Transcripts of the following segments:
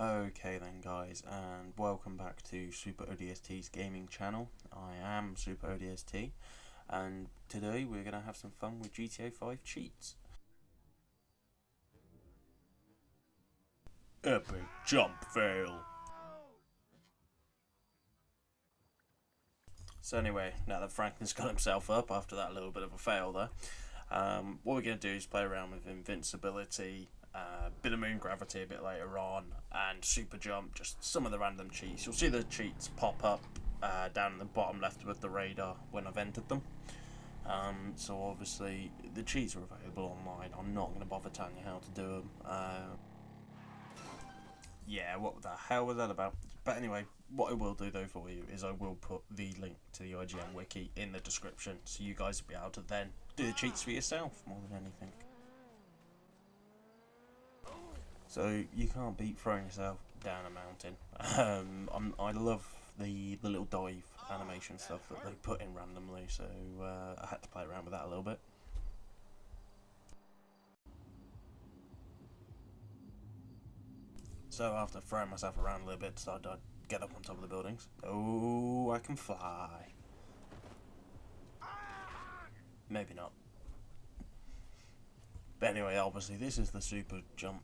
Okay then guys, and welcome back to Super ODST's gaming channel. I am Super ODST, and today we're going to have some fun with GTA 5 cheats. Epic jump fail. So anyway, now that Franklin's got himself up after that little bit of a fail there, what we're going to do is play around with invincibility, bit of moon gravity a bit later on, and super jump, just some of the random cheats. You'll see the cheats pop up down in the bottom left with the radar when I've entered them. So obviously the cheats are available online. I'm not going to bother telling you how to do them. Yeah, what the hell was that about? But anyway, what I will do though for you is I will put the link to the IGN wiki in the description, so you guys will be able to then do the cheats for yourself more than anything. So you can't beat throwing yourself down a mountain. I love the little dive animation stuff that they put in randomly, so I had to play around with that a little bit. So after throwing myself around a little bit, decided I'd get up on top of the buildings. Oh, I can fly. Maybe not. But anyway, obviously this is the super jump.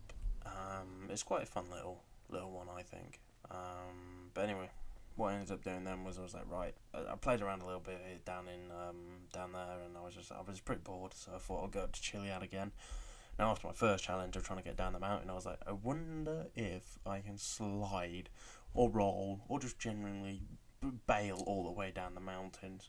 It's quite a fun little one, I think. But anyway, what I ended up doing then was I was like, right, I played around a little bit down there, and I was pretty bored, so I thought I'll go up to Chiliad again. Now after my first challenge of trying to get down the mountain, I was like, I wonder if I can slide or roll or just generally bail all the way down the mountain.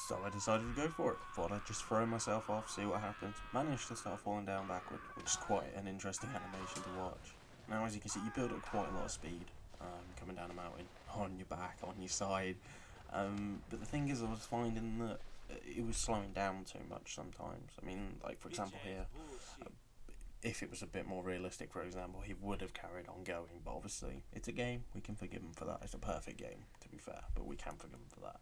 So I decided to go for it. Thought I'd just throw myself off, see what happens. Managed to start falling down backward, which is quite an interesting animation to watch. Now as you can see, you build up quite a lot of speed coming down a mountain, on your back, on your side. But the thing is, I was finding that it was slowing down too much sometimes. I mean, like for example here, if it was a bit more realistic, for example, he would have carried on going. But obviously, it's a game. We can forgive him for that. It's a perfect game, to be fair, but we can forgive him for that.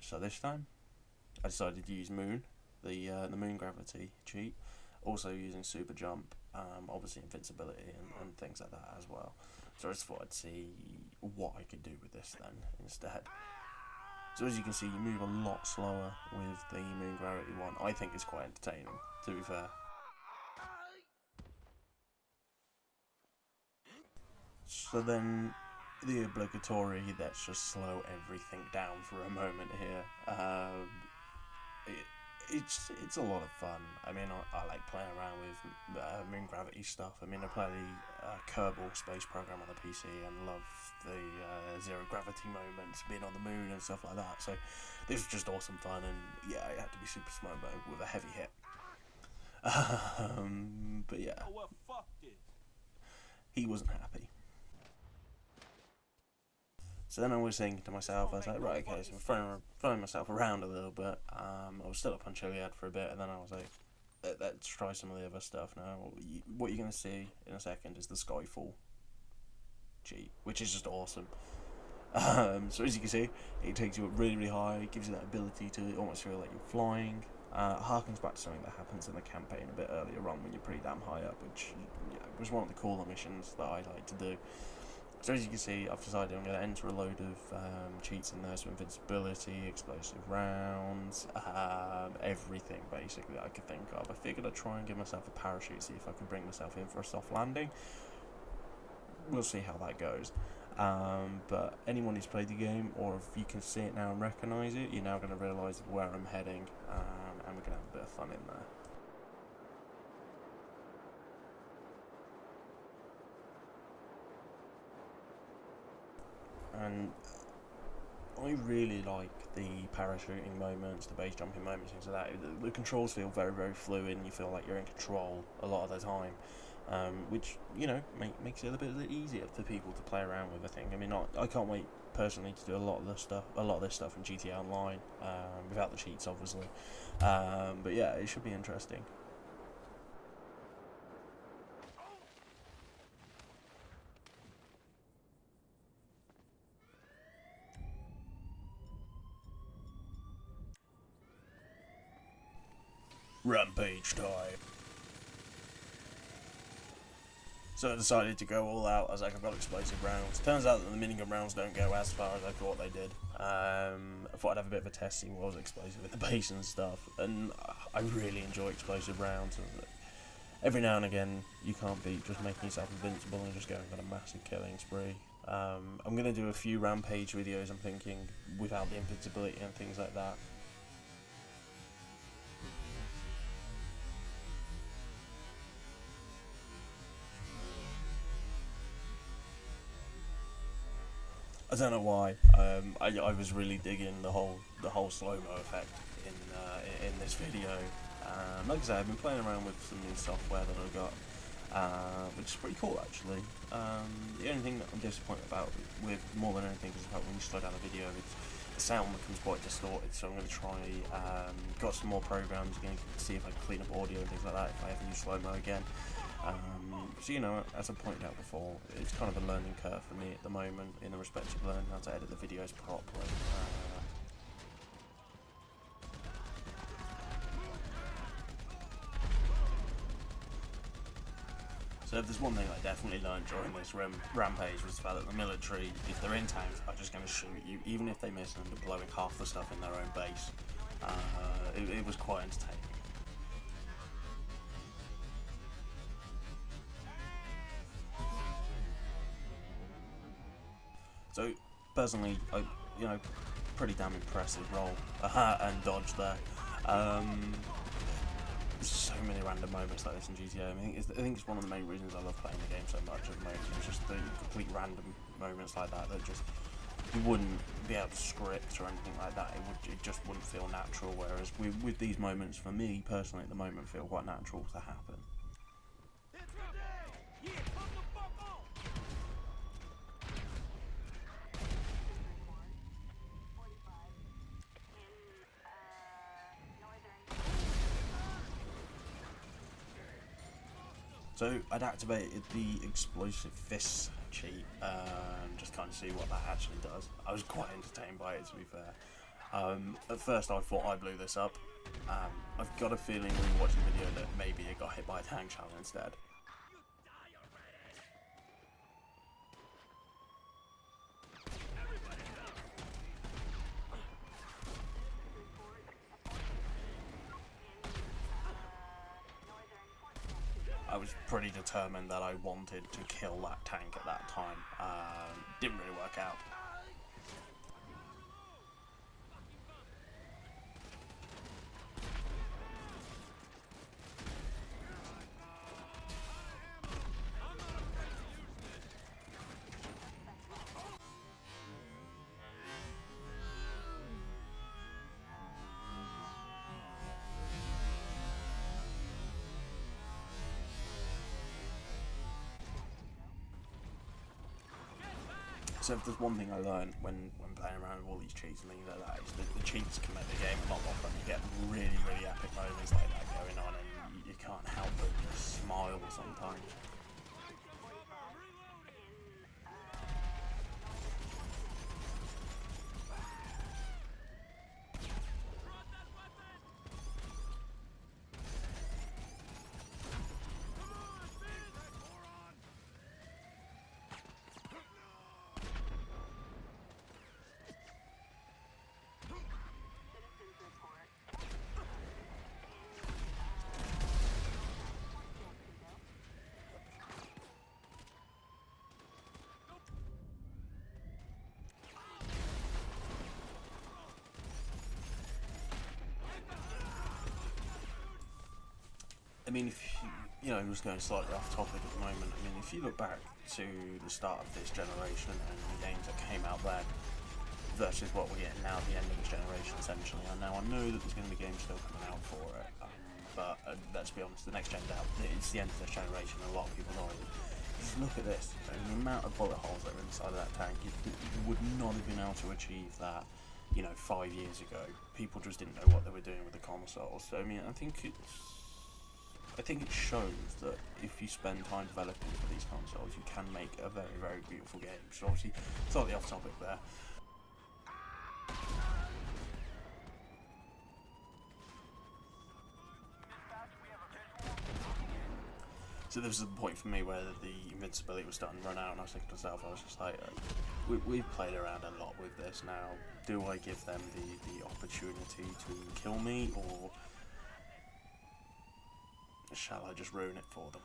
So this time, I decided to use Moon, the Moon Gravity cheat, also using Super Jump, obviously Invincibility and things like that as well. So I just thought I'd see what I could do with this then instead. So as you can see, you move a lot slower with the Moon Gravity one. I think it's quite entertaining, to be fair. So then the obligatory, let's just slow everything down for a moment here. It's a lot of fun. I mean, I like playing around with moon gravity stuff. I mean, I play the Kerbal space program on the PC and love the zero gravity moments, being on the moon and stuff like that. So this was just awesome fun, and yeah, I had to be super smart with a heavy hit. But yeah, he wasn't happy. So then I was thinking to myself, I was like, right, okay, so I'm throwing myself around a little bit. I was still up on Chiliad for a bit, and then I was like, let's try some of the other stuff now. What you're going to see in a second is the Skyfall G, which is just awesome. So as you can see, it takes you up really, really high, it gives you that ability to almost feel like you're flying. Harkens back to something that happens in the campaign a bit earlier on when you're pretty damn high up, which was one of the cooler missions that I like to do. So as you can see, I've decided I'm going to enter a load of cheats in there, so invincibility, explosive rounds, everything basically I could think of. I figured I'd try and give myself a parachute, see if I can bring myself in for a soft landing. We'll see how that goes. But anyone who's played the game, or if you can see it now and recognise it, you're now going to realise where I'm heading, and we're going to have a bit of fun in there. And I really like the parachuting moments, the base jumping moments, things like that. The controls feel very, very fluid, and you feel like you're in control a lot of the time, which makes it a bit easier for people to play around with. I think. I mean, I can't wait personally to do a lot of this stuff in GTA Online, without the cheats, obviously. But yeah, it should be interesting. Rampage time. So I decided to go all out. I was like, I've got explosive rounds. Turns out that the minigun rounds don't go as far as I thought they did. I thought I'd have a bit of a test, see what was explosive in the base and stuff. And I really enjoy explosive rounds. Every now and again, you can't beat just making yourself invincible and just going on a massive killing spree. I'm going to do a few rampage videos, I'm thinking, without the invincibility and things like that. I don't know why. I was really digging the whole slow-mo effect in this video. Like I said, I've been playing around with some new software that I got, which is pretty cool actually. The only thing that I'm disappointed about, with more than anything, is about when you slow down the video, the sound becomes quite distorted. So I'm going to try. Got some more programs. Going to see if I can clean up audio and things like that if I ever use slow-mo again. So, you know, as I pointed out before, it's kind of a learning curve for me at the moment in the respect of learning how to edit the videos properly. So if there's one thing I definitely learned during this rampage was the fact that the military, if they're in tanks, are just going to shoot you, even if they miss and end up blowing half the stuff in their own base. It was quite entertaining. So personally, pretty damn impressive roll and dodge there. So many random moments like this in GTA. I think it's one of the main reasons I love playing the game so much at the moment. It's just the complete random moments like that just you wouldn't be able to script or anything like that. It just wouldn't feel natural. Whereas with these moments, for me personally, at the moment, feel quite natural to happen. So I'd activated the explosive fists cheat, just kind of see what that actually does. I was quite entertained by it, to be fair. At first I thought I blew this up. I've got a feeling when you watch the video that maybe it got hit by a tank shell instead. I was pretty determined that I wanted to kill that tank at that time. Didn't really work out. So if there's one thing I learned when playing around with all these cheats and things like that, is that the cheats can make the game a lot more fun. You get really, really epic moments like that going on, and you can't help but just smile sometimes. I mean, if I'm just going slightly off topic at the moment. I mean, if you look back to the start of this generation and the games that came out then versus what we're getting now at the end of this generation, essentially. And now I know that there's going to be games still coming out for it, but let's be honest, the next gen's out. It's the end of this generation, and a lot of people know it. Just look at this. I mean, the amount of bullet holes that are inside of that tank, you would not have been able to achieve that, 5 years ago. People just didn't know what they were doing with the consoles. So, I mean, I think it shows that if you spend time developing for these consoles, you can make a very, very beautiful game. So obviously, slightly off topic there. So there was a point for me where the invincibility was starting to run out, and I was thinking to myself, I was just like, we've played around a lot with this now. Do I give them the opportunity to kill me, or shall I just ruin it for them?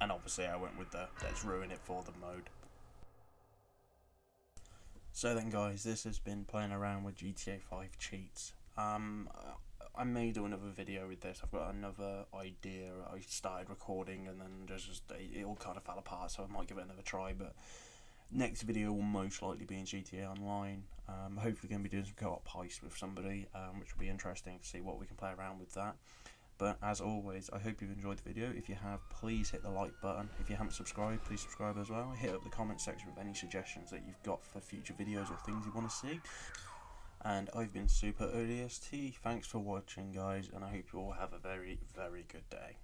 And obviously I went with the let's ruin it for them mode. So then guys, this has been playing around with GTA 5 cheats. I may do another video with this. I've got another idea. I started recording and then it all kind of fell apart, so I might give it another try, but next video will most likely be in GTA Online. Hopefully going to be doing some co-op heist with somebody, which will be interesting to see what we can play around with that. But as always, I hope you've enjoyed the video. If you have, please hit the like button. If you haven't subscribed, please subscribe as well. Hit up the comment section with any suggestions that you've got for future videos or things you want to see. And I've been Super ODST. Thanks for watching, guys, and I hope you all have a very, very good day.